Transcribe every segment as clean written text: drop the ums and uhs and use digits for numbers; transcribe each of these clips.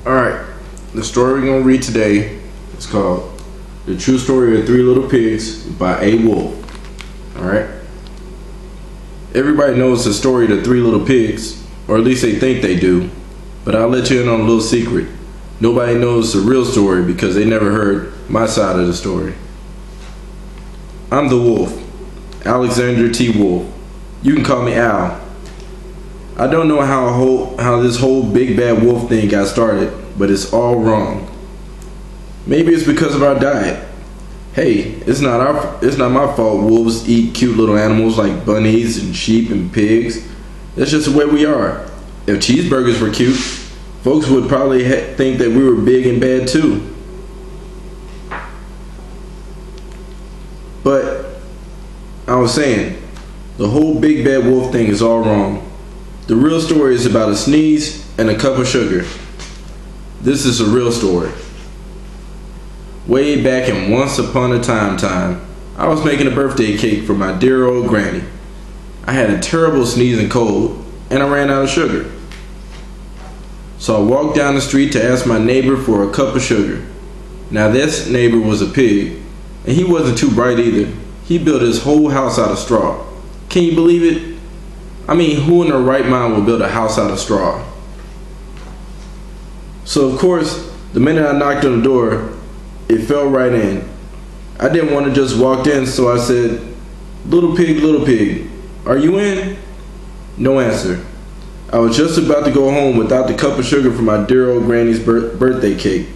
Alright, the story we're going to read today is called The True Story of Three Little Pigs by A. Wolf. Alright? Everybody knows the story of the three little pigs, or at least they think they do, but I'll let you in on a little secret. Nobody knows the real story because they never heard my side of the story. I'm the wolf, Alexander T. Wolf. You can call me Al. I don't know how this whole big bad wolf thing got started, but it's all wrong. Maybe it's because of our diet. Hey, it's not my fault wolves eat cute little animals like bunnies and sheep and pigs. That's just the way we are. If cheeseburgers were cute, folks would probably think that we were big and bad too. But I was saying, the whole big bad wolf thing is all wrong. The real story is about a sneeze and a cup of sugar. This is a real story. Way back in once upon a time, I was making a birthday cake for my dear old granny. I had a terrible sneeze and cold, and I ran out of sugar. So I walked down the street to ask my neighbor for a cup of sugar. Now this neighbor was a pig, and he wasn't too bright either. He built his whole house out of straw. Can you believe it? I mean, who in their right mind would build a house out of straw? So of course, the minute I knocked on the door, it fell right in. I didn't want to just walk in, so I said, little pig, are you in?" No answer. I was just about to go home without the cup of sugar for my dear old granny's birthday cake.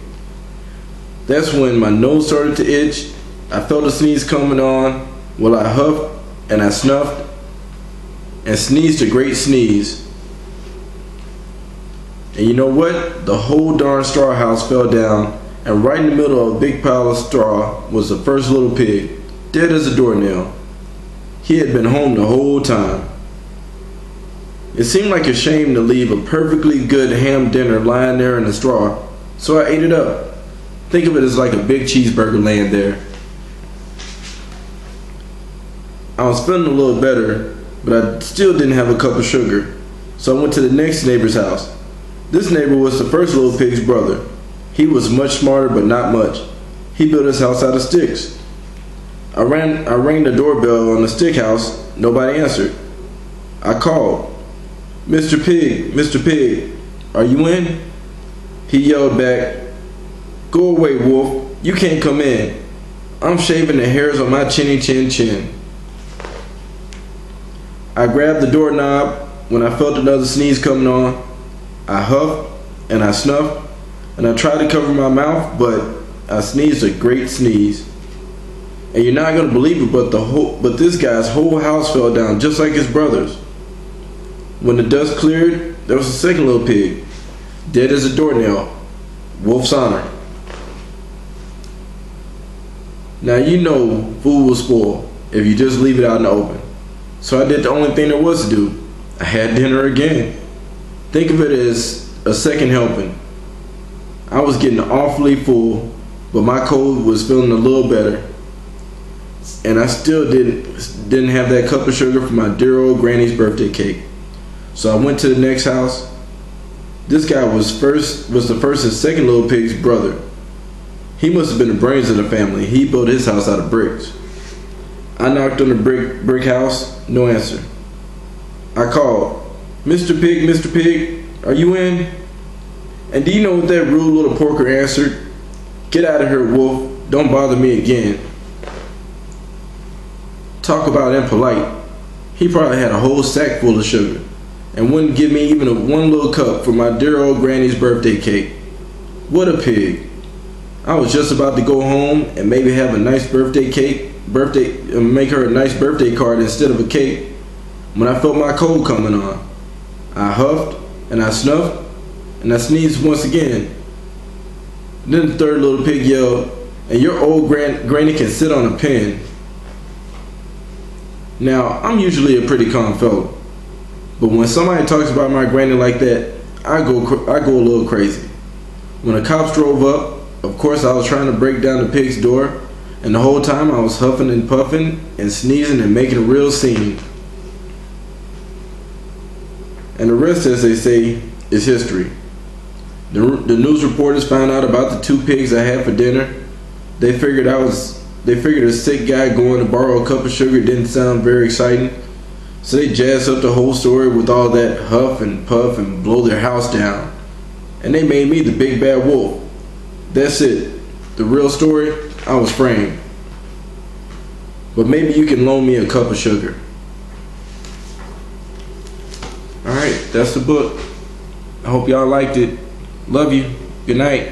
That's when my nose started to itch. I felt a sneeze coming on. Well, I huffed and I snuffed and sneezed a great sneeze. And you know what? The whole darn straw house fell down, and right in the middle of a big pile of straw was the first little pig, dead as a doornail. He had been home the whole time. It seemed like a shame to leave a perfectly good ham dinner lying there in the straw, so I ate it up. Think of it as like a big cheeseburger laying there. I was feeling a little better, but I still didn't have a cup of sugar, so I went to the next neighbor's house. This neighbor was the first little pig's brother. He was much smarter, but not much. He built his house out of sticks. I rang the doorbell on the stick house. Nobody answered. I called, Mr. Pig, are you in?" He yelled back, "Go away, wolf. You can't come in. I'm shaving the hairs on my chinny chin. I grabbed the doorknob when I felt another sneeze coming on. I huffed and I snuffed and I tried to cover my mouth, but I sneezed a great sneeze. And you're not gonna believe it, but this guy's whole house fell down just like his brother's. When the dust cleared, there was a second little pig, dead as a doornail. Wolf's honor. Now you know food will spoil if you just leave it out in the open. So I did the only thing there was to do. I had dinner again. Think of it as a second helping. I was getting awfully full, but my cold was feeling a little better. And I still didn't have that cup of sugar for my dear old granny's birthday cake. So I went to the next house. This guy was the first and second little pig's brother. He must have been the brains of the family. He built his house out of bricks. I knocked on the brick house. No answer. I called, Mr. Pig, are you in?" And do you know what that rude little porker answered? "Get out of here, wolf. Don't bother me again." Talk about impolite. He probably had a whole sack full of sugar and wouldn't give me even one little cup for my dear old granny's birthday cake. What a pig. I was just about to go home and maybe have a nice make her a nice birthday card instead of a cake, when I felt my cold coming on. I huffed and I snuffed and I sneezed once again. Then the third little pig yelled, "And your old granny can sit on a pin." Now, I'm usually a pretty calm fellow, but when somebody talks about my granny like that, I go a little crazy. When the cops drove up, of course I was trying to break down the pig's door, and the whole time I was huffing and puffing and sneezing and making a real scene. And the rest, as they say, is history. The news reporters found out about the 2 pigs I had for dinner. They figured a sick guy going to borrow a cup of sugar didn't sound very exciting. So they jazzed up the whole story with all that huff and puff and blow their house down. And they made me the big bad wolf. That's it. The real story, I was framed. But maybe you can loan me a cup of sugar. Alright, that's the book. I hope y'all liked it. Love you. Good night.